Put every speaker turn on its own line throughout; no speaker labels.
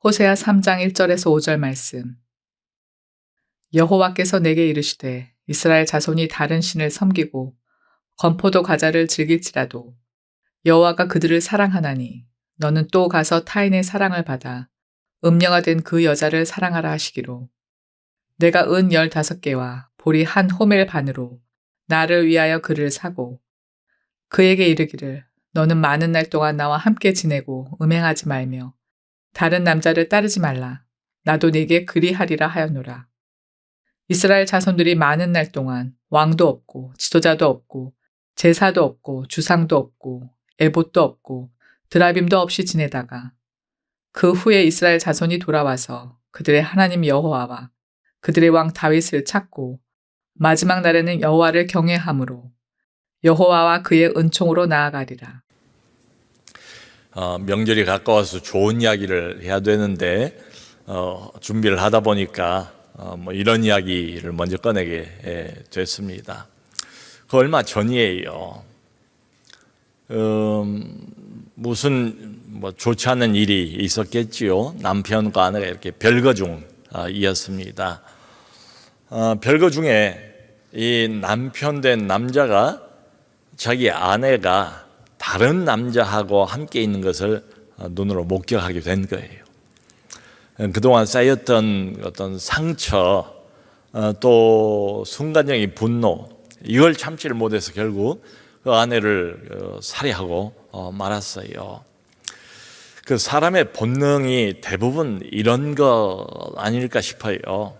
호세아 3장 1절에서 5절 말씀. 여호와께서 내게 이르시되 이스라엘 자손이 다른 신을 섬기고 건포도 과자를 즐길지라도 여호와가 그들을 사랑하나니 너는 또 가서 타인의 사랑을 받아 음녀가 된 그 여자를 사랑하라 하시기로 내가 은 15개와 보리 한 호멜 반으로 나를 위하여 그를 사고 그에게 이르기를 너는 많은 날 동안 나와 함께 지내고 음행하지 말며 다른 남자를 따르지 말라. 나도 네게 그리하리라 하였노라. 이스라엘 자손들이 많은 날 동안 왕도 없고 지도자도 없고 제사도 없고 주상도 없고 에봇도 없고 드라빔도 없이 지내다가 그 후에 이스라엘 자손이 돌아와서 그들의 하나님 여호와와 그들의 왕 다윗을 찾고 마지막 날에는 여호와를 경외함으로 여호와와 그의 은총으로 나아가리라.
명절이 가까워서 좋은 이야기를 해야 되는데 준비를 하다 보니까 이런 이야기를 먼저 꺼내게 됐습니다. 그 얼마 전이에요. 무슨 좋지 않은 일이 있었겠지요. 남편과 아내가 이렇게 별거 중이었습니다. 별거 중에 이 남편 된 남자가 자기 아내가 다른 남자하고 함께 있는 것을 눈으로 목격하게 된 거예요. 그동안 쌓였던 어떤 상처, 또 순간적인 분노, 이걸 참지를 못해서 결국 그 아내를 살해하고 말았어요. 그 사람의 본능이 대부분 이런 거 아닐까 싶어요.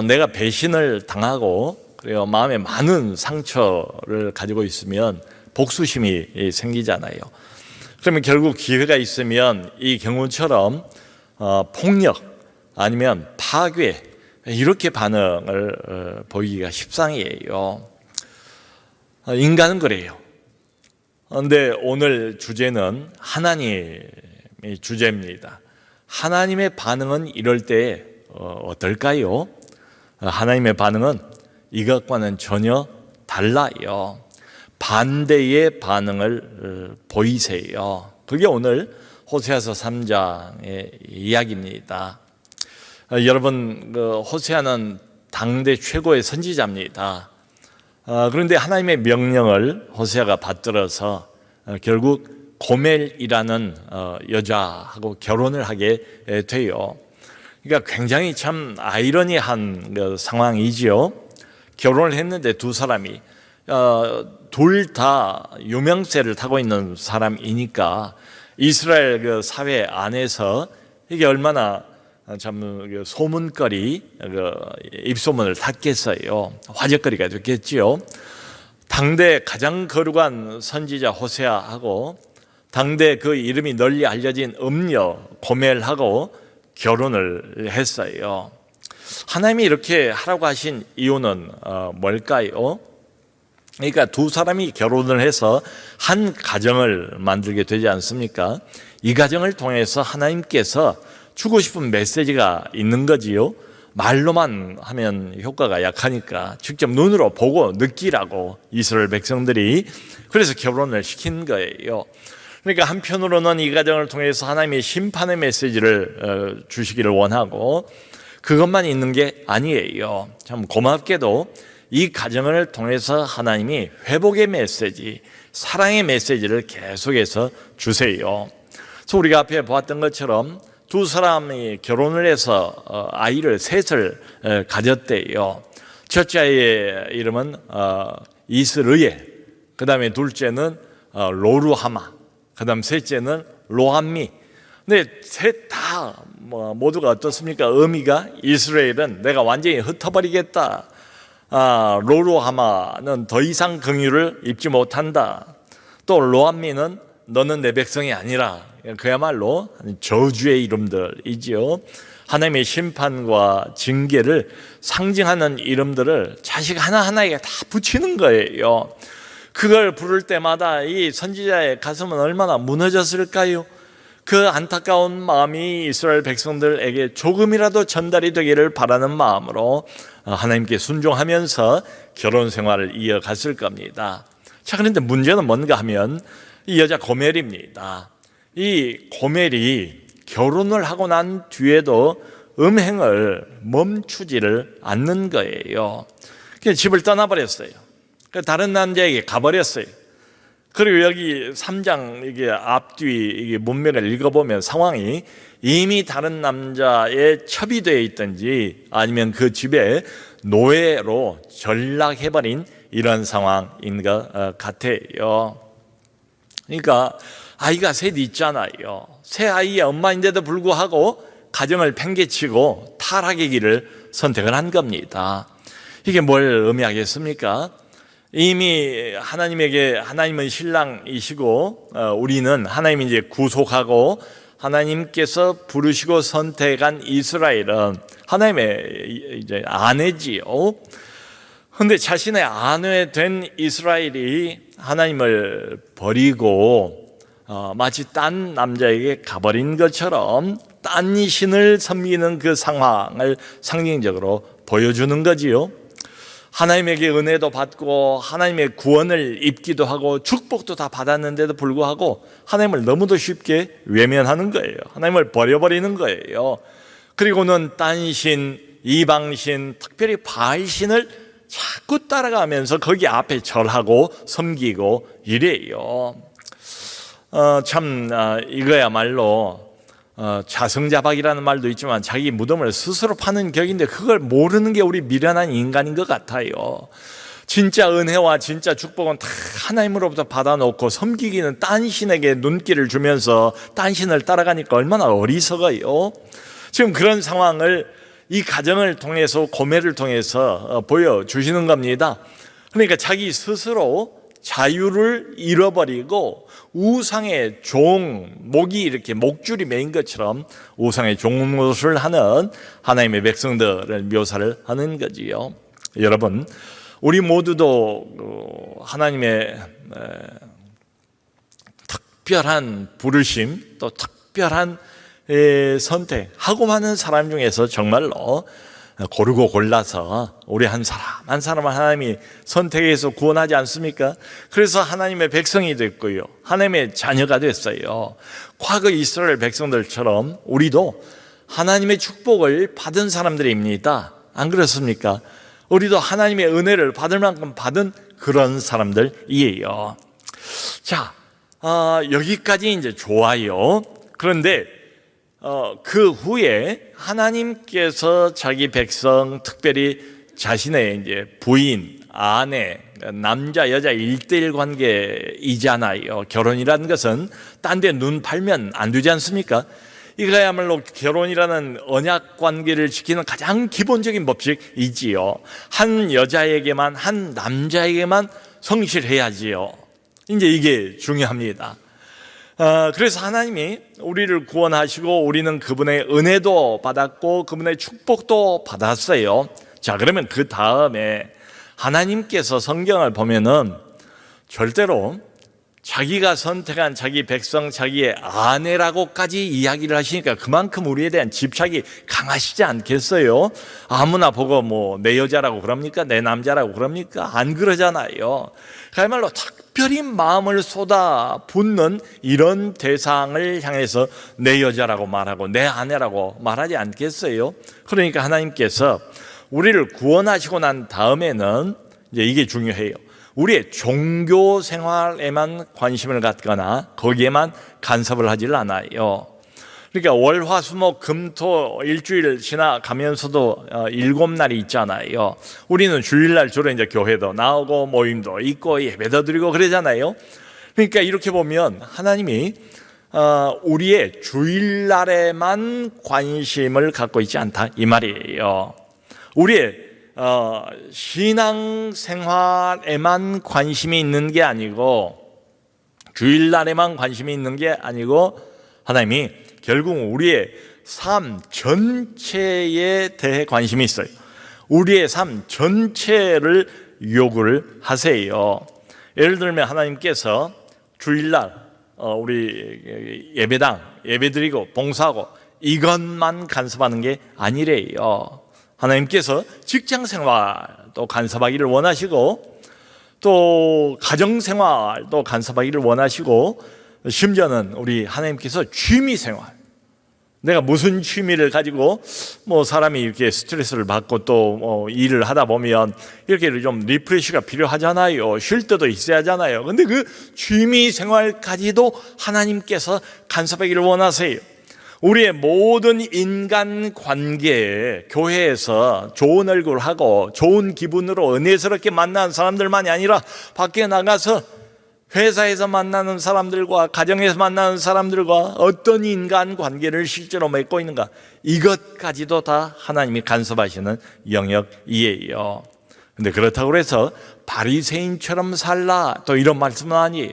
내가 배신을 당하고 그래요. 마음에 많은 상처를 가지고 있으면 복수심이 생기잖아요. 그러면 결국 기회가 있으면 이 경우처럼 폭력 아니면 파괴 이렇게 반응을 보이기가 십상이에요. 인간은 그래요. 그런데 오늘 주제는 하나님의 주제입니다. 하나님의 반응은 이럴 때 어떨까요? 하나님의 반응은 이것과는 전혀 달라요. 반대의 반응을 보이세요. 그게 오늘 호세아서 3장의 이야기입니다. 여러분, 호세아는 당대 최고의 선지자입니다. 그런데 하나님의 명령을 호세아가 받들어서 결국 고멜이라는 여자하고 결혼을 하게 돼요. 그러니까 굉장히 참 아이러니한 상황이지요. 결혼을 했는데 두 사람이 둘 다 유명세를 타고 있는 사람이니까 이스라엘 그 사회 안에서 이게 얼마나 참 소문거리, 입소문을 탔겠어요. 화제거리가 됐겠지요. 당대 가장 거룩한 선지자 호세아하고 당대 그 이름이 널리 알려진 음녀 고멜하고 결혼을 했어요. 하나님이 이렇게 하라고 하신 이유는 뭘까요? 그러니까 두 사람이 결혼을 해서 한 가정을 만들게 되지 않습니까? 이 가정을 통해서 하나님께서 주고 싶은 메시지가 있는 거지요. 말로만 하면 효과가 약하니까 직접 눈으로 보고 느끼라고 이스라엘 백성들이 그래서 결혼을 시킨 거예요. 그러니까 한편으로는 이 가정을 통해서 하나님의 심판의 메시지를 주시기를 원하고 그것만 있는 게 아니에요. 참 고맙게도 이 가정을 통해서 하나님이 회복의 메시지, 사랑의 메시지를 계속해서 주세요. 그래서 우리가 앞에 보았던 것처럼 두 사람이 결혼을 해서 아이를 셋을 가졌대요. 첫째 아이의 이름은 이스르엘, 그 다음에 둘째는 로루하마, 그 다음 셋째는 로함미. 근데 셋 다 모두가 어떻습니까? 의미가 이스라엘은 내가 완전히 흩어버리겠다. 로루하마는 더 이상 긍휼을 입지 못한다. 또 로함미는 너는 내 백성이 아니라. 그야말로 저주의 이름들이지요. 하나님의 심판과 징계를 상징하는 이름들을 자식 하나하나에게 다 붙이는 거예요. 그걸 부를 때마다 이 선지자의 가슴은 얼마나 무너졌을까요? 그 안타까운 마음이 이스라엘 백성들에게 조금이라도 전달이 되기를 바라는 마음으로 하나님께 순종하면서 결혼 생활을 이어갔을 겁니다. 자, 그런데 문제는 뭔가 하면 이 여자 고멜입니다. 이 고멜이 결혼을 하고 난 뒤에도 음행을 멈추지를 않는 거예요. 그래서 집을 떠나버렸어요. 다른 남자에게 가버렸어요. 그리고 여기 3장 이게 앞뒤 이게 문맥을 읽어보면 상황이 이미 다른 남자에 첩이되어 있든지 아니면 그 집에 노예로 전락해버린 이런 상황인 것 같아요. 그러니까 아이가 셋 있잖아요. 새 아이의 엄마인데도 불구하고 가정을 팽개치고 타락의 길을 선택을 한 겁니다. 이게 뭘 의미하겠습니까? 이미 하나님은 신랑이시고 우리는 하나님이 이제 구속하고 하나님께서 부르시고 선택한 이스라엘은 하나님의 이제 아내지요. 그런데 자신의 아내 된 이스라엘이 하나님을 버리고 마치 딴 남자에게 가버린 것처럼 딴 신을 섬기는 그 상황을 상징적으로 보여주는 거지요. 하나님에게 은혜도 받고 하나님의 구원을 입기도 하고 축복도 다 받았는데도 불구하고 하나님을 너무도 쉽게 외면하는 거예요. 하나님을 버려버리는 거예요. 그리고는 딴 신, 이방신, 특별히 바알신을 자꾸 따라가면서 거기 앞에 절하고 섬기고 이래요. 이거야말로 자성자박이라는 말도 있지만 자기 무덤을 스스로 파는 격인데 그걸 모르는 게 우리 미련한 인간인 것 같아요. 진짜 은혜와 진짜 축복은 다 하나님으로부터 받아놓고 섬기기는 딴 신에게 눈길을 주면서 딴 신을 따라가니까 얼마나 어리석어요. 지금 그런 상황을 이 가정을 통해서 고매를 통해서 보여주시는 겁니다. 그러니까 자기 스스로 자유를 잃어버리고 우상의 종, 목이 이렇게 목줄이 매인 것처럼 우상의 종노릇을 하는 하나님의 백성들을 묘사를 하는 거지요. 여러분, 우리 모두도 하나님의 특별한 부르심 또 특별한 선택하고 많은 사람 중에서 정말로 고르고 골라서 우리 한 사람을 하나님이 선택해서 구원하지 않습니까? 그래서 하나님의 백성이 됐고요, 하나님의 자녀가 됐어요. 과거 이스라엘 백성들처럼 우리도 하나님의 축복을 받은 사람들입니다. 안 그렇습니까? 우리도 하나님의 은혜를 받을 만큼 받은 그런 사람들이에요. 자, 여기까지 이제 좋아요. 그런데 그 후에 하나님께서 자기 백성, 특별히 자신의 이제 부인, 아내, 남자, 여자 1:1 관계이잖아요. 결혼이라는 것은 딴 데 눈 팔면 안 되지 않습니까? 이거야말로 결혼이라는 언약 관계를 지키는 가장 기본적인 법칙이지요. 한 여자에게만, 한 남자에게만 성실해야지요. 이제 이게 중요합니다. 그래서 하나님이 우리를 구원하시고 우리는 그분의 은혜도 받았고 그분의 축복도 받았어요. 자, 그러면 그 다음에 하나님께서 성경을 보면은 절대로 자기가 선택한 자기 백성, 자기의 아내라고까지 이야기를 하시니까 그만큼 우리에 대한 집착이 강하시지 않겠어요? 아무나 보고 뭐 내 여자라고 그럽니까? 내 남자라고 그럽니까? 안 그러잖아요. 그야말로 특별히 마음을 쏟아 붓는 이런 대상을 향해서 내 여자라고 말하고 내 아내라고 말하지 않겠어요? 그러니까 하나님께서 우리를 구원하시고 난 다음에는 이제 이게 중요해요. 우리의 종교 생활에만 관심을 갖거나 거기에만 간섭을 하질 않아요. 그러니까 월, 화, 수, 목, 금, 토 일주일 지나가면서도 7날이 있잖아요. 우리는 주일날 주로 이제 교회도 나오고 모임도 있고 예배도 드리고 그러잖아요. 그러니까 이렇게 보면 하나님이 우리의 주일날에만 관심을 갖고 있지 않다 이 말이에요. 우리의 신앙생활에만 관심이 있는 게 아니고 주일날에만 관심이 있는 게 아니고 하나님이 결국 우리의 삶 전체에 대해 관심이 있어요. 우리의 삶 전체를 요구를 하세요. 예를 들면 하나님께서 주일날 우리 예배당 예배드리고 봉사하고 이것만 간섭하는 게 아니래요. 하나님께서 직장생활도 간섭하기를 원하시고 또 가정생활도 간섭하기를 원하시고 심지어는 우리 하나님께서 취미생활, 내가 무슨 취미를 가지고 뭐 사람이 이렇게 스트레스를 받고 또 일을 하다 보면 이렇게 좀 리프레시가 필요하잖아요. 쉴 때도 있어야 하잖아요. 근데 그 취미 생활까지도 하나님께서 간섭하기를 원하세요. 우리의 모든 인간 관계에 교회에서 좋은 얼굴하고 좋은 기분으로 은혜스럽게 만나는 사람들만이 아니라 밖에 나가서 회사에서 만나는 사람들과 가정에서 만나는 사람들과 어떤 인간 관계를 실제로 맺고 있는가, 이것까지도 다 하나님이 간섭하시는 영역이에요. 근데 그렇다고 해서 바리새인처럼 살라 또 이런 말씀은 아니에요.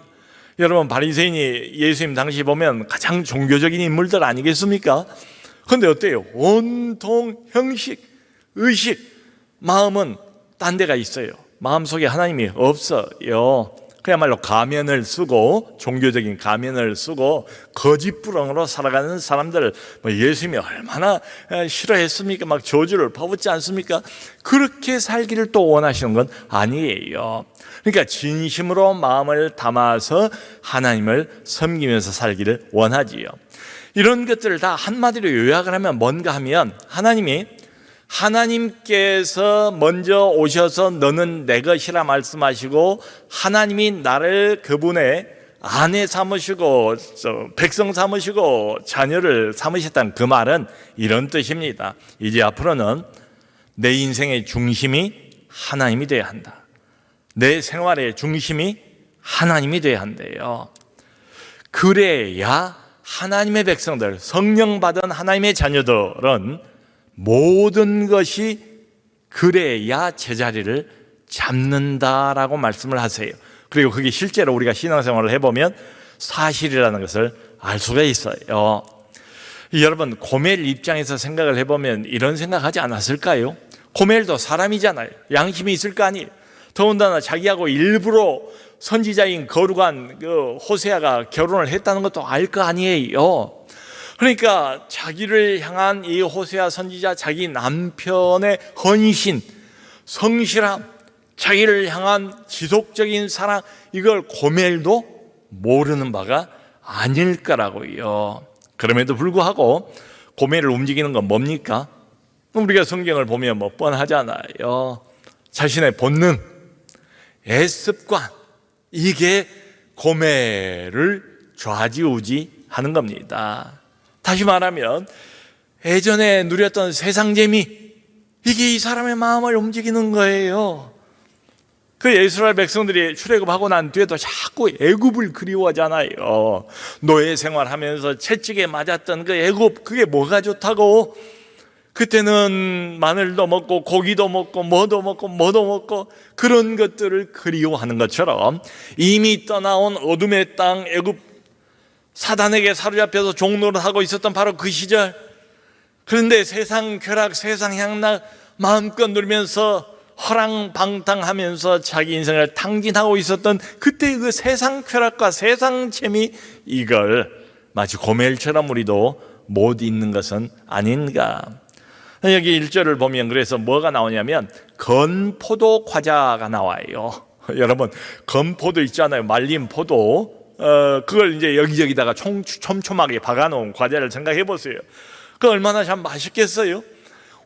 여러분, 바리새인이 예수님 당시 보면 가장 종교적인 인물들 아니겠습니까? 근데 어때요? 온통 형식, 의식, 마음은 딴 데가 있어요. 마음속에 하나님이 없어요. 그야말로 가면을 쓰고, 종교적인 가면을 쓰고 거짓부렁으로 살아가는 사람들, 예수님이 얼마나 싫어했습니까? 막 저주를 퍼붓지 않습니까? 그렇게 살기를 또 원하시는 건 아니에요. 그러니까 진심으로 마음을 담아서 하나님을 섬기면서 살기를 원하지요. 이런 것들을 다 한마디로 요약을 하면 뭔가 하면, 하나님께서 먼저 오셔서 너는 내 것이라 말씀하시고, 하나님이 나를 그분의 아내 삼으시고 백성 삼으시고 자녀를 삼으셨다는 그 말은 이런 뜻입니다. 이제 앞으로는 내 인생의 중심이 하나님이 돼야 한다. 내 생활의 중심이 하나님이 돼야 한대요. 그래야 하나님의 백성들, 성령 받은 하나님의 자녀들은 모든 것이 그래야 제자리를 잡는다라고 말씀을 하세요. 그리고 그게 실제로 우리가 신앙생활을 해보면 사실이라는 것을 알 수가 있어요. 여러분, 고멜 입장에서 생각을 해보면 이런 생각하지 않았을까요? 고멜도 사람이잖아요. 양심이 있을 거 아니에요. 더군다나 자기하고 일부러 선지자인 거룩한 그 호세아가 결혼을 했다는 것도 알 거 아니에요. 그러니까 자기를 향한 이 호세아 선지자, 자기 남편의 헌신, 성실함, 자기를 향한 지속적인 사랑, 이걸 고멜도 모르는 바가 아닐 거라고요. 그럼에도 불구하고 고멜을 움직이는 건 뭡니까? 우리가 성경을 보면 뭐 뻔하잖아요. 자신의 본능, 애습관, 이게 고멜을 좌지우지하는 겁니다. 다시 말하면 예전에 누렸던 세상 재미, 이게 이 사람의 마음을 움직이는 거예요. 그 이스라엘 백성들이 출애굽하고 난 뒤에도 자꾸 애굽을 그리워하잖아요. 노예 생활하면서 채찍에 맞았던 그 애굽, 그게 뭐가 좋다고? 그때는 마늘도 먹고 고기도 먹고 뭐도 먹고 그런 것들을 그리워하는 것처럼, 이미 떠나온 어둠의 땅 애굽, 사단에게 사로잡혀서 종노릇하고 있었던 바로 그 시절, 그런데 세상 쾌락, 세상 향락 마음껏 누리면서 허랑방탕하면서 자기 인생을 탕진하고 있었던 그때 그 세상 쾌락과 세상 재미, 이걸 마치 고멜처럼 우리도 못 잊는 것은 아닌가. 여기 1절을 보면 그래서 뭐가 나오냐면 건포도 과자가 나와요. 여러분, 건포도 있잖아요. 말린 포도. 그걸 이제 여기저기다가 촘촘하게 박아놓은 과자를 생각해 보세요. 그 얼마나 참 맛있겠어요?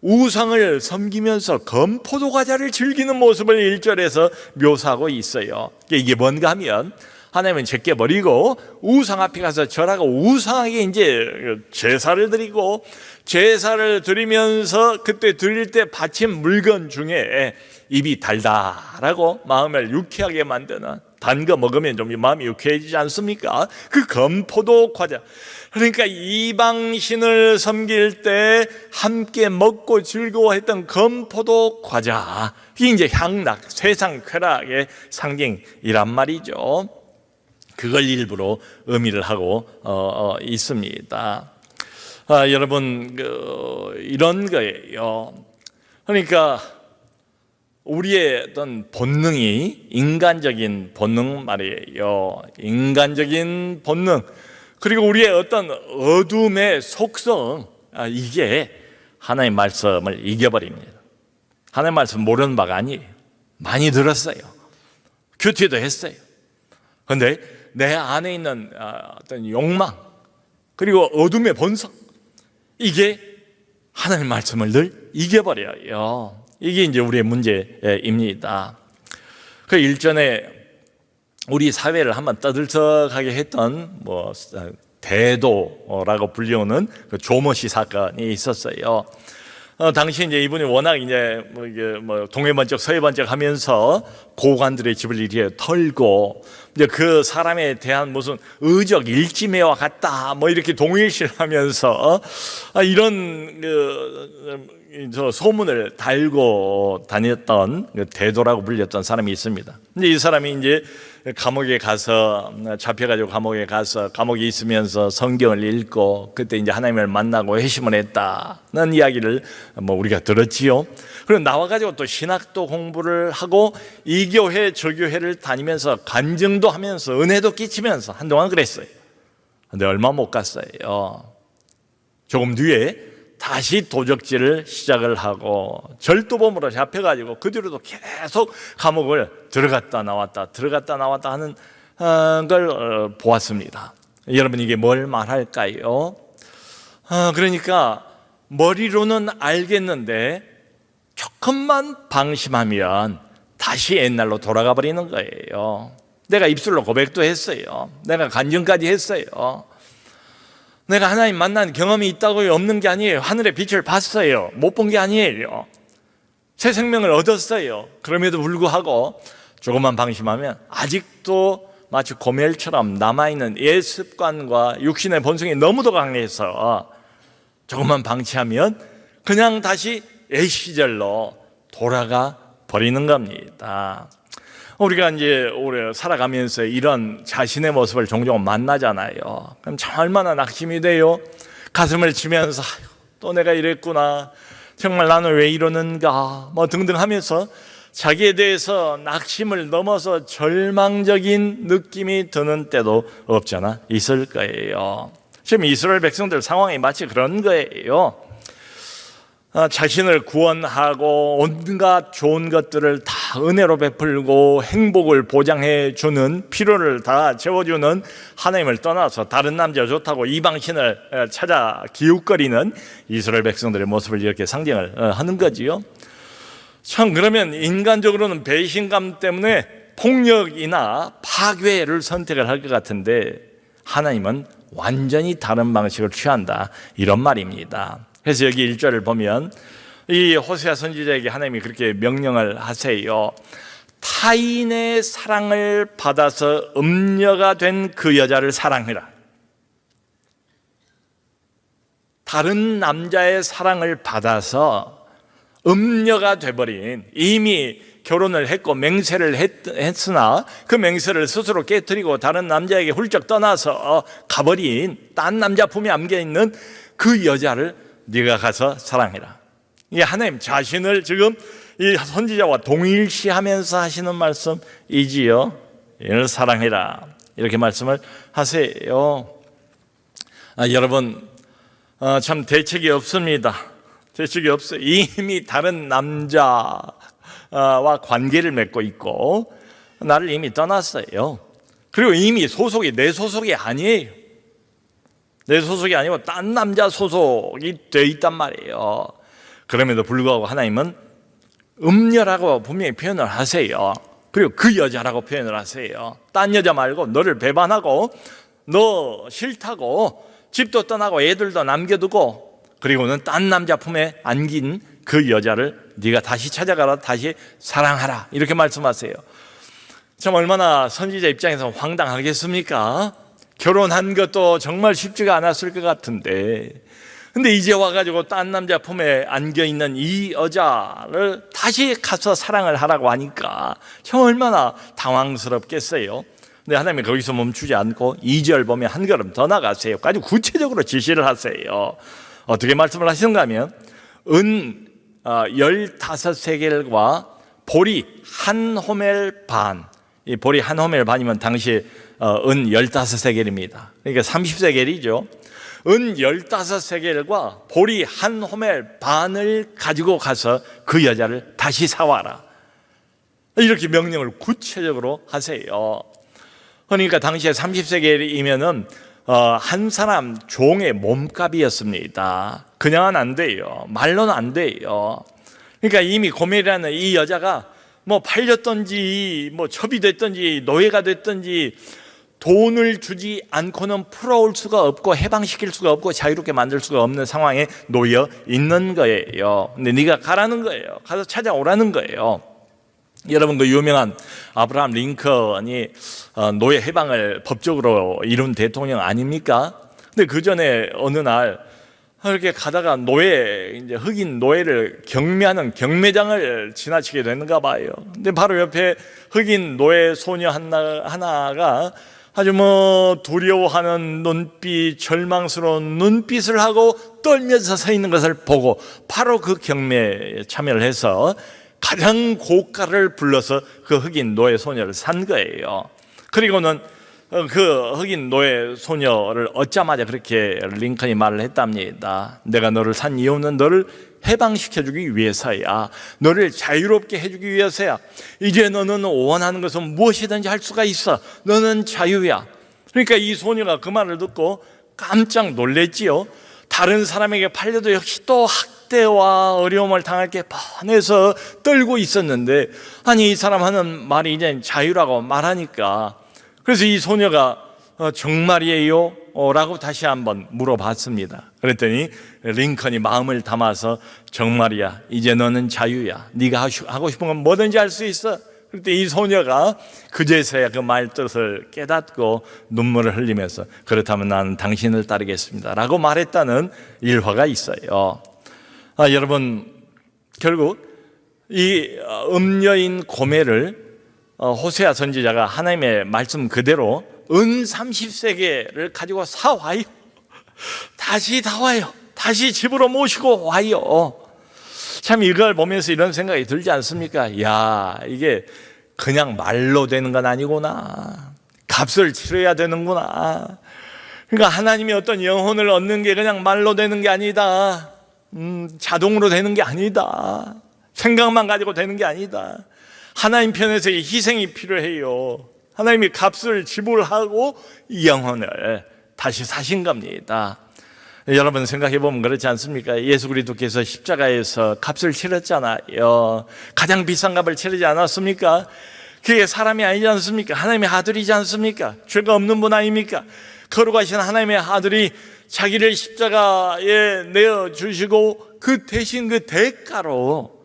우상을 섬기면서 건포도 과자를 즐기는 모습을 1절에서 묘사하고 있어요. 이게 뭔가 하면, 하나님은 제껴 버리고 우상 앞에 가서 절하고 우상에게 이제 제사를 드리고, 제사를 드리면서 그때 드릴 때 바친 물건 중에 입이 달달하고 마음을 유쾌하게 만드는, 단 거 먹으면 좀 마음이 유쾌해지지 않습니까? 그 건포도 과자. 그러니까 이방신을 섬길 때 함께 먹고 즐거워했던 건포도 과자, 이게 이제 향락, 세상 쾌락의 상징이란 말이죠. 그걸 일부러 의미를 하고 있습니다. 여러분, 이런 거예요. 그러니까 우리의 어떤 본능이, 인간적인 본능 말이에요. 인간적인 본능, 그리고 우리의 어떤 어둠의 속성, 이게 하나님의 말씀을 이겨버립니다. 하나님의 말씀 모르는 바가 아니에요. 많이 들었어요. 큐티도 했어요. 그런데 내 안에 있는 어떤 욕망, 그리고 어둠의 본성, 이게 하나님의 말씀을 늘 이겨버려요. 이게 이제 우리의 문제입니다. 그 일전에 우리 사회를 한번 떠들썩하게 했던 대도라고 불리우는 그 조모씨 사건이 있었어요. 당시 이제 이분이 워낙 이제 동해 번쩍 서해 번쩍 하면서 고관들의 집을 이렇게 털고 이제 그 사람에 대한 무슨 의적 일지매와 같다 이렇게 동일시하면서 이런 소문을 달고 다녔던 대도라고 불렸던 사람이 있습니다. 근데 이 사람이 이제 감옥에 가서 잡혀가지고 감옥에 있으면서 성경을 읽고 그때 이제 하나님을 만나고 회심을 했다는 이야기를 우리가 들었지요. 그리고 나와가지고 또 신학도 공부를 하고 이 교회 저 교회를 다니면서 간증도 하면서 은혜도 끼치면서 한동안 그랬어요. 근데 얼마 못 갔어요. 조금 뒤에 다시 도적질을 시작을 하고 절도범으로 잡혀가지고 그 뒤로도 계속 감옥을 들어갔다 나왔다 하는 걸 보았습니다. 여러분, 이게 뭘 말할까요? 그러니까 머리로는 알겠는데 조금만 방심하면 다시 옛날로 돌아가 버리는 거예요. 내가 입술로 고백도 했어요. 내가 간증까지 했어요. 내가 하나님 만난 경험이 있다고요? 없는 게 아니에요. 하늘의 빛을 봤어요. 못 본 게 아니에요. 새 생명을 얻었어요. 그럼에도 불구하고 조금만 방심하면 아직도 마치 고멜처럼 남아있는 옛 습관과 육신의 본성이 너무도 강해서 조금만 방치하면 그냥 다시 옛 시절로 돌아가 버리는 겁니다. 우리가 이제 오래 살아가면서 이런 자신의 모습을 종종 만나잖아요. 그럼 참 얼마나 낙심이 돼요. 가슴을 치면서 또 내가 이랬구나, 정말 나는 왜 이러는가 등등 하면서 자기에 대해서 낙심을 넘어서 절망적인 느낌이 드는 때도 없잖아 있을 거예요. 지금 이스라엘 백성들 상황이 마치 그런 거예요. 자신을 구원하고 온갖 좋은 것들을 다 은혜로 베풀고 행복을 보장해 주는, 필요를 다 채워주는 하나님을 떠나서 다른 남자 좋다고 이방신을 찾아 기웃거리는 이스라엘 백성들의 모습을 이렇게 상징을 하는 거지요. 참, 그러면 인간적으로는 배신감 때문에 폭력이나 파괴를 선택을 할 것 같은데 하나님은 완전히 다른 방식을 취한다, 이런 말입니다. 그래서 여기 1절을 보면 이 호세아 선지자에게 하나님이 그렇게 명령을 하세요. 타인의 사랑을 받아서 음녀가 된 그 여자를 사랑해라. 다른 남자의 사랑을 받아서 음녀가 돼버린, 이미 결혼을 했고 맹세를 했으나 그 맹세를 스스로 깨뜨리고 다른 남자에게 훌쩍 떠나서 가버린, 딴 남자 품에 안겨있는 그 여자를 네가 가서 사랑해라. 이게 하나님 자신을 지금 이 선지자와 동일시하면서 하시는 말씀이지요. 얘를 사랑해라, 이렇게 말씀을 하세요. 여러분, 참 대책이 없습니다. 대책이 없어요. 이미 다른 남자와 관계를 맺고 있고 나를 이미 떠났어요. 그리고 이미 소속이 내 소속이 아니에요. 내 소속이 아니고 딴 남자 소속이 돼 있단 말이에요. 그럼에도 불구하고 하나님은 음녀라고 분명히 표현을 하세요. 그리고 그 여자라고 표현을 하세요. 딴 여자 말고 너를 배반하고 너 싫다고 집도 떠나고 애들도 남겨두고 그리고는 딴 남자 품에 안긴 그 여자를 네가 다시 찾아가라, 다시 사랑하라, 이렇게 말씀하세요. 참 얼마나 선지자 입장에서 황당하겠습니까? 결혼한 것도 정말 쉽지가 않았을 것 같은데, 근데 이제 와가지고 딴 남자 품에 안겨있는 이 여자를 다시 가서 사랑을 하라고 하니까 참 얼마나 당황스럽겠어요. 근데 하나님이 거기서 멈추지 않고 2절 보면 한 걸음 더 나가세요. 아주 구체적으로 지시를 하세요. 어떻게 말씀을 하시는가 하면 은 15세겔과 보리 한 호멜 반, 이 보리 한 호멜 반이면 당시 은 15세겔입니다. 그러니까 30세겔이죠. 은 15세겔과 보리 한 호멜 반을 가지고 가서 그 여자를 다시 사와라, 이렇게 명령을 구체적으로 하세요. 그러니까 당시에 30세겔이면은 한 사람 종의 몸값이었습니다. 그냥은 안 돼요. 말로는 안 돼요. 그러니까 이미 고멜이라는 이 여자가 뭐 팔렸든지 뭐 첩이 됐든지 노예가 됐든지 돈을 주지 않고는 풀어올 수가 없고 해방시킬 수가 없고 자유롭게 만들 수가 없는 상황에 놓여 있는 거예요. 근데 네가 가라는 거예요. 가서 찾아오라는 거예요. 여러분, 그 유명한 아브라함 링컨이 노예 해방을 법적으로 이룬 대통령 아닙니까? 근데 그 전에 어느 날 이렇게 가다가 이제 흑인 노예를 경매하는 경매장을 지나치게 되는가 봐요. 근데 바로 옆에 흑인 노예 소녀 하나가 아주 두려워하는 눈빛, 절망스러운 눈빛을 하고 떨면서 서 있는 것을 보고 바로 그 경매에 참여를 해서 가장 고가를 불러서 그 흑인 노예 소녀를 산 거예요. 그리고는 그 흑인 노예 소녀를 얻자마자 그렇게 링컨이 말을 했답니다. 내가 너를 산 이유는 너를 해방시켜주기 위해서야. 너를 자유롭게 해주기 위해서야. 이제 너는 원하는 것은 무엇이든지 할 수가 있어. 너는 자유야. 그러니까 이 소녀가 그 말을 듣고 깜짝 놀랬지요. 다른 사람에게 팔려도 역시 또 학대와 어려움을 당할 게 뻔해서 떨고 있었는데, 아니 이 사람 하는 말이 이제 자유라고 말하니까, 그래서 이 소녀가 정말이에요? 라고 다시 한번 물어봤습니다. 그랬더니 링컨이 마음을 담아서 정말이야. 이제 너는 자유야. 네가 하고 싶은 건 뭐든지 할 수 있어. 그때 이 소녀가 그제서야 그 말 뜻을 깨닫고 눈물을 흘리면서 그렇다면 나는 당신을 따르겠습니다 라고 말했다는 일화가 있어요. 여러분, 결국 이 음녀인 고멜을 호세아 선지자가 하나님의 말씀 그대로 은 30세겔을 가지고 사와요. 다시 다 와요. 다시 집으로 모시고 와요. 참 이걸 보면서 이런 생각이 들지 않습니까? 야, 이게 그냥 말로 되는 건 아니구나. 값을 치러야 되는구나. 그러니까 하나님이 어떤 영혼을 얻는 게 그냥 말로 되는 게 아니다. 자동으로 되는 게 아니다. 생각만 가지고 되는 게 아니다. 하나님 편에서의 희생이 필요해요. 하나님이 값을 지불하고 이 영혼을 다시 사신 겁니다. 여러분 생각해 보면 그렇지 않습니까? 예수 그리스도께서 십자가에서 값을 치렀잖아요. 가장 비싼 값을 치르지 않았습니까? 그게 사람이 아니지 않습니까? 하나님의 아들이지 않습니까? 죄가 없는 분 아닙니까? 거룩하신 하나님의 아들이 자기를 십자가에 내어주시고 그 대신 그 대가로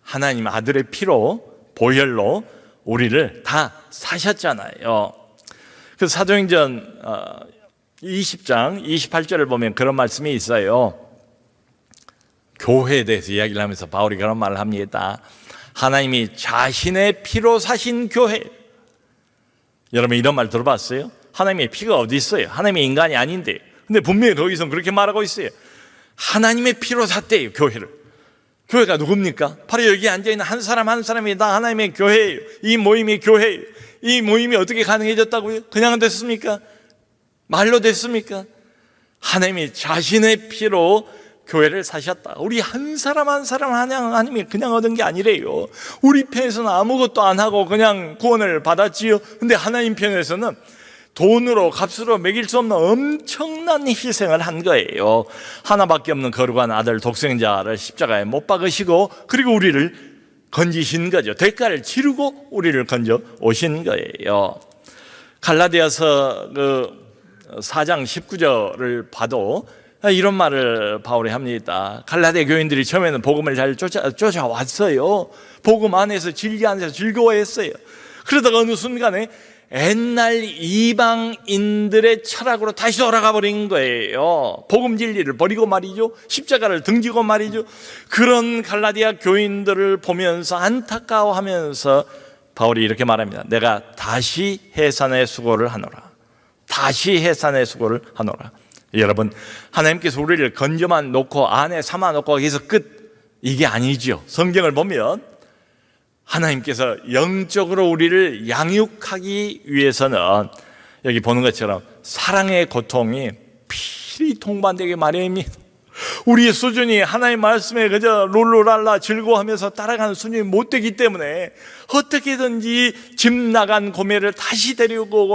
하나님 아들의 피로 보혈로 우리를 다 사셨잖아요. 그 사도행전 20장 28절을 보면 그런 말씀이 있어요. 교회에 대해서 이야기를 하면서 바울이 그런 말을 합니다. 하나님이 자신의 피로 사신 교회. 여러분 이런 말 들어봤어요? 하나님의 피가 어디 있어요? 하나님의 인간이 아닌데. 근데 분명히 거기서 그렇게 말하고 있어요. 하나님의 피로 샀대요, 교회를. 교회가 누굽니까? 바로 여기 앉아있는 한 사람 한 사람이 다 하나님의 교회예요. 이 모임이 교회예요. 이 모임이 어떻게 가능해졌다고요? 그냥 됐습니까? 말로 됐습니까? 하나님이 자신의 피로 교회를 사셨다. 우리 한 사람 한 사람 하나님이 그냥 얻은 게 아니래요. 우리 편에서는 아무것도 안 하고 그냥 구원을 받았지요. 근데 하나님 편에서는 돈으로 값으로 매길 수 없는 엄청난 희생을 한 거예요. 하나밖에 없는 거룩한 아들 독생자를 십자가에 못 박으시고 그리고 우리를 건지신 거죠. 대가를 치르고 우리를 건져 오신 거예요. 갈라디아서 4장 19절을 봐도 이런 말을 바울이 합니다. 갈라디아 교인들이 처음에는 복음을 잘 쫓아왔어요. 복음 안에서 진리 안에서 즐거워했어요. 그러다가 어느 순간에 옛날 이방인들의 철학으로 다시 돌아가 버린 거예요. 복음 진리를 버리고 말이죠. 십자가를 등지고 말이죠. 그런 갈라디아 교인들을 보면서 안타까워하면서 바울이 이렇게 말합니다. 내가 다시 해산의 수고를 하노라. 다시 해산의 수고를 하노라. 여러분, 하나님께서 우리를 건져만 놓고 안에 삼아 놓고 거기서 끝, 이게 아니죠. 성경을 보면 하나님께서 영적으로 우리를 양육하기 위해서는 여기 보는 것처럼 사랑의 고통이 필히 동반되게 마련입니다. 우리 수준이 하나님 말씀에 그저 룰루랄라 즐거워하면서 따라가는 수준이 못 되기 때문에 어떻게든지 집 나간 고매를 다시 데리고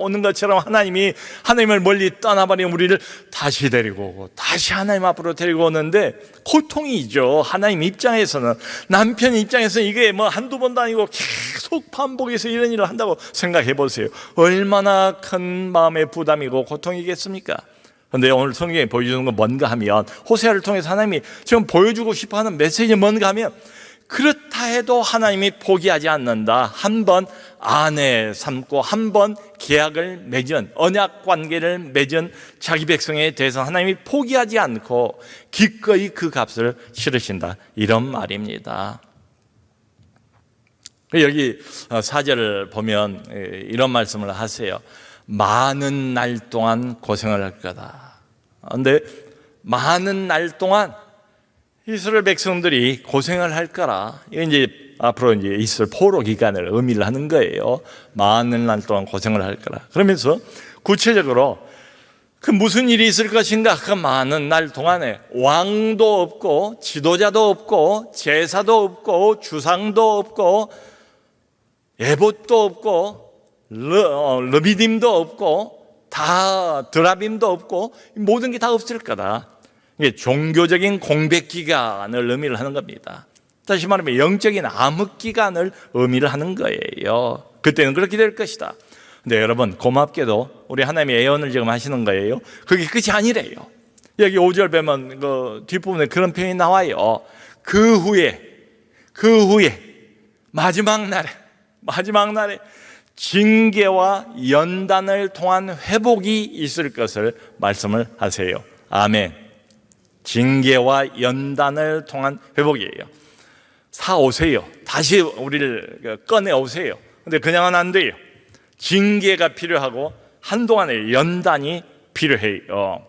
오는 것처럼 하나님을 멀리 떠나버린 우리를 다시 데리고 오고 다시 하나님 앞으로 데리고 오는데 고통이죠. 하나님 입장에서는, 남편 입장에서는 이게 뭐 한두 번도 아니고 계속 반복해서 이런 일을 한다고 생각해 보세요. 얼마나 큰 마음의 부담이고 고통이겠습니까? 그런데 오늘 성경에 보여주는 건 뭔가 하면, 호세아를 통해서 하나님이 지금 보여주고 싶어하는 메시지는 뭔가 하면, 그렇다 해도 하나님이 포기하지 않는다. 한 번 아내 삼고 한 번 계약을 맺은, 언약 관계를 맺은 자기 백성에 대해서 하나님이 포기하지 않고 기꺼이 그 값을 치르신다, 이런 말입니다. 여기 4절을 보면 이런 말씀을 하세요. 많은 날 동안 고생을 할 거다. 그런데 많은 날 동안 이스라엘 백성들이 고생을 할 거라. 이게 이제 앞으로 이제 있을 포로 기간을 의미를 하는 거예요. 많은 날 동안 고생을 할 거라. 그러면서 구체적으로 그 무슨 일이 있을 것인가? 그 많은 날 동안에 왕도 없고 지도자도 없고 제사도 없고 주상도 없고 에봇도 없고 르비딤도 없고 다 드라빔도 없고 모든 게 다 없을 거다. 이게 종교적인 공백 기간을 의미를 하는 겁니다. 다시 말하면 영적인 암흑 기간을 의미를 하는 거예요. 그때는 그렇게 될 것이다. 근데 여러분, 고맙게도 우리 하나님의 예언을 지금 하시는 거예요. 그게 끝이 아니래요. 여기 5절 보면 그 뒷부분에 그런 표현이 나와요. 그 후에 마지막 날에 징계와 연단을 통한 회복이 있을 것을 말씀을 하세요. 아멘. 징계와 연단을 통한 회복이에요. 사오세요. 다시 우리를 꺼내오세요. 근데 그냥은 안 돼요. 징계가 필요하고 한동안의 연단이 필요해요.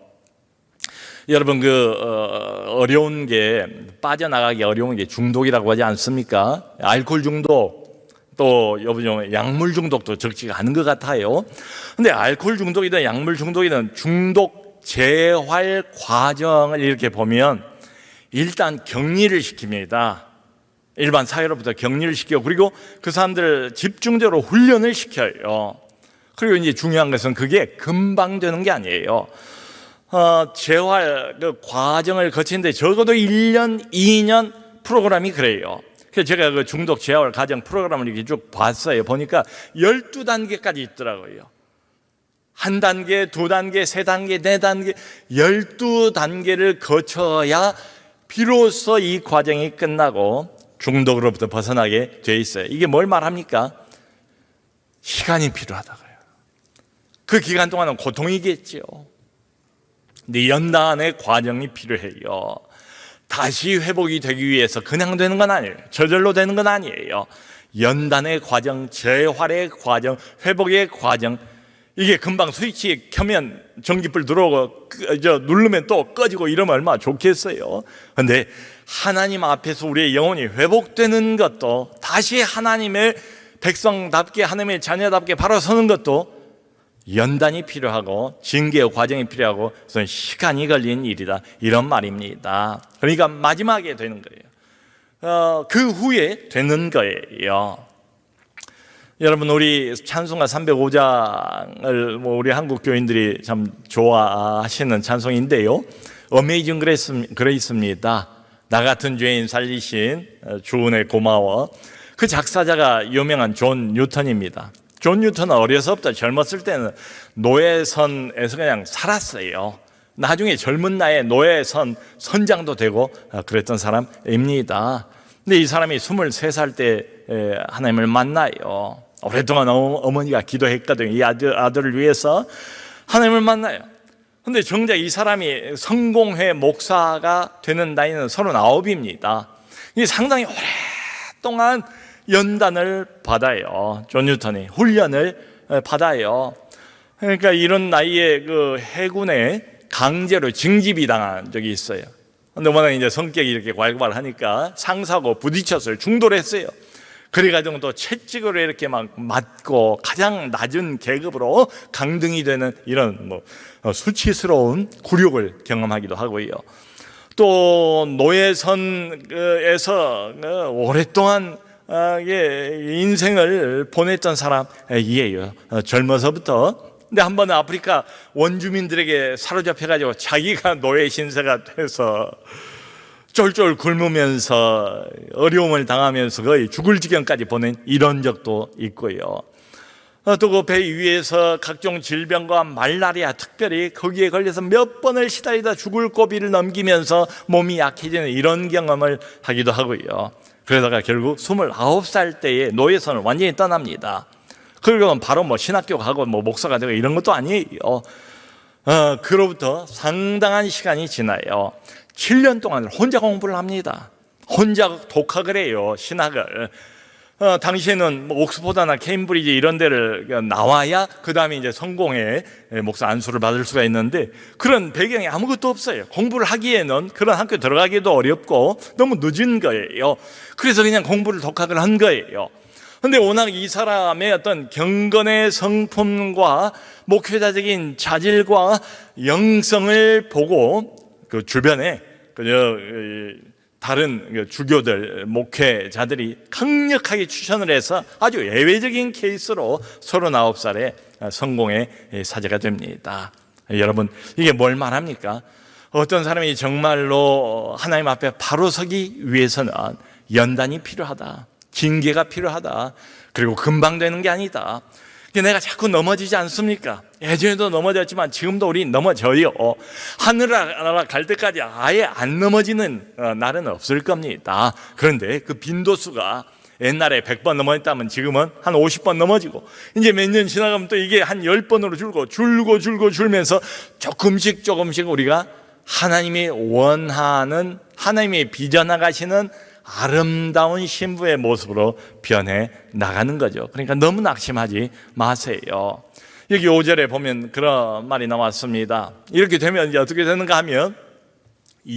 여러분, 어려운 게, 빠져나가기 어려운 게 중독이라고 하지 않습니까? 알코올 중독, 또 여러분 약물 중독도 적지가 않은 것 같아요. 근데 알코올 중독이든 약물 중독이든 중독 재활 과정을 이렇게 보면 일단 격리를 시킵니다. 일반 사회로부터 격리를 시켜, 그리고 그 사람들을 집중적으로 훈련을 시켜요. 그리고 이제 중요한 것은 그게 금방 되는 게 아니에요. 재활 그 과정을 거치는데 적어도 1년, 2년 프로그램이 그래요. 그래서 제가 그 중독 재활 과정 프로그램을 이렇게 쭉 봤어요. 보니까 12단계까지 있더라고요. 1단계, 2단계, 3단계, 4단계, 12단계를 거쳐야 비로소 이 과정이 끝나고 중독으로부터 벗어나게 돼 있어요. 이게 뭘 말합니까? 시간이 필요하다고요. 그 기간 동안은 고통이겠죠. 근데 연단의 과정이 필요해요. 다시 회복이 되기 위해서 그냥 되는 건 아니에요. 저절로 되는 건 아니에요. 연단의 과정, 재활의 과정, 회복의 과정, 이게 금방 스위치 켜면 전기불 들어오고 누르면 또 꺼지고 이러면 얼마나 좋겠어요. 그런데 하나님 앞에서 우리의 영혼이 회복되는 것도, 다시 하나님의 백성답게, 하나님의 자녀답게 바로 서는 것도 연단이 필요하고 징계의 과정이 필요하고 그래서 시간이 걸린 일이다, 이런 말입니다. 그러니까 마지막에 되는 거예요. 그 후에 되는 거예요. 여러분, 우리 찬송가 305장을 우리 한국 교인들이 참 좋아하시는 찬송인데요, 어메이징 그레이스입니다. 나 같은 죄인 살리신 주 은혜 고마워. 그 작사자가 유명한 존 뉴턴입니다. 존 뉴턴은 어려서부터 젊었을 때는 노예선에서 그냥 살았어요. 나중에 젊은 나이에 노예선 선장도 되고 그랬던 사람입니다. 근데 이 사람이 23살 때 하나님을 만나요. 오랫동안 어머니가 기도했거든요. 이 아들을 위해서 하나님을 만나요. 근데 정작 이 사람이 성공회 목사가 되는 나이는 39입니다. 이 상당히 오랫동안 연단을 받아요. 존 뉴턴이 훈련을 받아요. 그러니까 이런 나이에 그 해군에 강제로 징집이 당한 적이 있어요. 근데 워낙 이제 성격이 이렇게 괄괄하니까 상사하고 부딪혔어요. 충돌했어요. 그래가지고 또 채찍으로 이렇게 막 맞고 가장 낮은 계급으로 강등이 되는 이런 수치스러운 굴욕을 경험하기도 하고요. 또 노예선에서 오랫동안 인생을 보냈던 사람이에요. 젊어서부터. 근데 한 번은 아프리카 원주민들에게 사로잡혀가지고 자기가 노예 신세가 돼서 쫄쫄 굶으면서 어려움을 당하면서 거의 죽을 지경까지 보낸 이런 적도 있고요. 또 그 배 위에서 각종 질병과 말라리아, 특별히 거기에 걸려서 몇 번을 시달리다 죽을 고비를 넘기면서 몸이 약해지는 이런 경험을 하기도 하고요. 그러다가 결국 29살 때에 노예선을 완전히 떠납니다. 그리고 바로 신학교 가고 목사가 되고 이런 것도 아니에요. 그로부터 상당한 시간이 지나요. 7년 동안 혼자 공부를 합니다. 혼자 독학을 해요, 신학을. 당시에는 옥스포드나 케임브리지 이런 데를 나와야 그 다음에 이제 성공의 목사 안수를 받을 수가 있는데, 그런 배경이 아무것도 없어요. 공부를 하기에는 그런 학교 들어가기도 어렵고 너무 늦은 거예요. 그래서 그냥 공부를 독학을 한 거예요. 근데 워낙 이 사람의 어떤 경건의 성품과 목회자적인 자질과 영성을 보고 그 주변에 다른 주교들, 목회자들이 강력하게 추천을 해서 아주 예외적인 케이스로 39살에 성공의 사제가 됩니다. 여러분, 이게 뭘 말합니까? 어떤 사람이 정말로 하나님 앞에 바로 서기 위해서는 연단이 필요하다, 징계가 필요하다, 그리고 금방 되는 게 아니다. 내가 자꾸 넘어지지 않습니까? 예전에도 넘어졌지만 지금도 우리 넘어져요. 하늘나라 갈 때까지 아예 안 넘어지는 날은 없을 겁니다. 그런데 그 빈도수가 옛날에 100번 넘어졌다면 지금은 한 50번 넘어지고, 이제 몇 년 지나가면 또 이게 한 10번으로 줄면서 조금씩 우리가 하나님이 원하는, 하나님이 빚어나가시는 아름다운 신부의 모습으로 변해 나가는 거죠. 그러니까 너무 낙심하지 마세요. 여기 5절에 보면 그런 말이 나왔습니다. 이렇게 되면 이제 어떻게 되는가 하면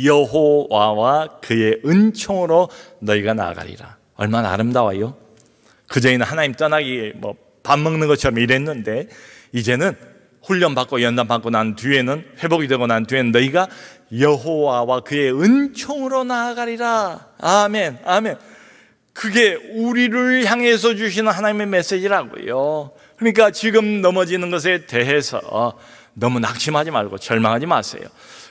여호와와 그의 은총으로 너희가 나아가리라. 얼마나 아름다워요. 그전에는 하나님 떠나기 밥 먹는 것처럼 이랬는데, 이제는 훈련받고 연단받고 난 뒤에는, 회복이 되고 난 뒤에는 너희가 여호와와 그의 은총으로 나아가리라. 아멘, 아멘. 그게 우리를 향해서 주시는 하나님의 메시지라고요. 그러니까 지금 넘어지는 것에 대해서 너무 낙심하지 말고 절망하지 마세요.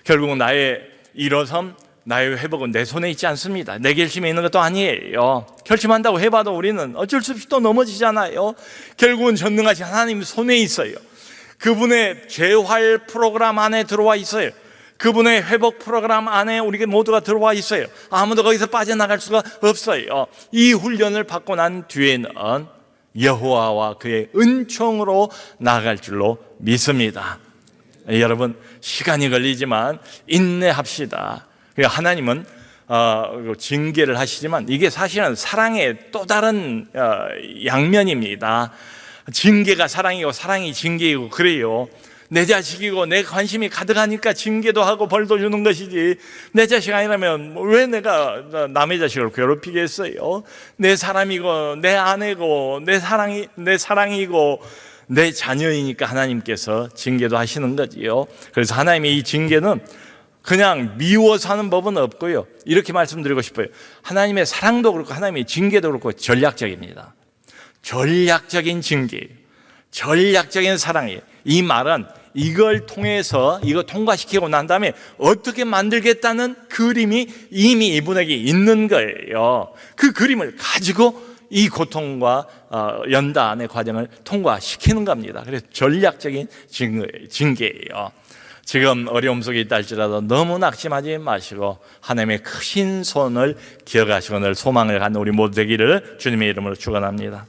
결국은 나의 일어섬, 나의 회복은 내 손에 있지 않습니다. 내 결심에 있는 것도 아니에요. 결심한다고 해봐도 우리는 어쩔 수 없이 또 넘어지잖아요. 결국은 전능하신 하나님 손에 있어요. 그분의 재활 프로그램 안에 들어와 있어요. 그분의 회복 프로그램 안에 우리가 모두가 들어와 있어요. 아무도 거기서 빠져나갈 수가 없어요. 이 훈련을 받고 난 뒤에는 여호와와 그의 은총으로 나아갈 줄로 믿습니다. 여러분, 시간이 걸리지만 인내합시다. 하나님은 징계를 하시지만 이게 사실은 사랑의 또 다른 양면입니다. 징계가 사랑이고 사랑이 징계이고 그래요. 내 자식이고 내 관심이 가득하니까 징계도 하고 벌도 주는 것이지, 내 자식 아니라면 왜 내가 남의 자식을 괴롭히겠어요? 내 사람이고 내 아내고 내 사랑이고 내 자녀이니까 하나님께서 징계도 하시는 거지요. 그래서 하나님의 이 징계는 그냥 미워서 하는 법은 없고요. 이렇게 말씀드리고 싶어요. 하나님의 사랑도 그렇고 하나님의 징계도 그렇고 전략적입니다. 전략적인 징계, 전략적인 사랑이에요. 이 말은 이걸 통해서 이거 통과시키고 난 다음에 어떻게 만들겠다는 그림이 이미 이분에게 있는 거예요. 그 그림을 가지고 이 고통과 연단의 과정을 통과시키는 겁니다. 그래서 전략적인 징계예요. 지금 어려움 속에 있다 할지라도 너무 낙심하지 마시고 하나님의 크신 손을 기억하시고 늘 소망을 갖는 우리 모두 되기를 주님의 이름으로 축원합니다.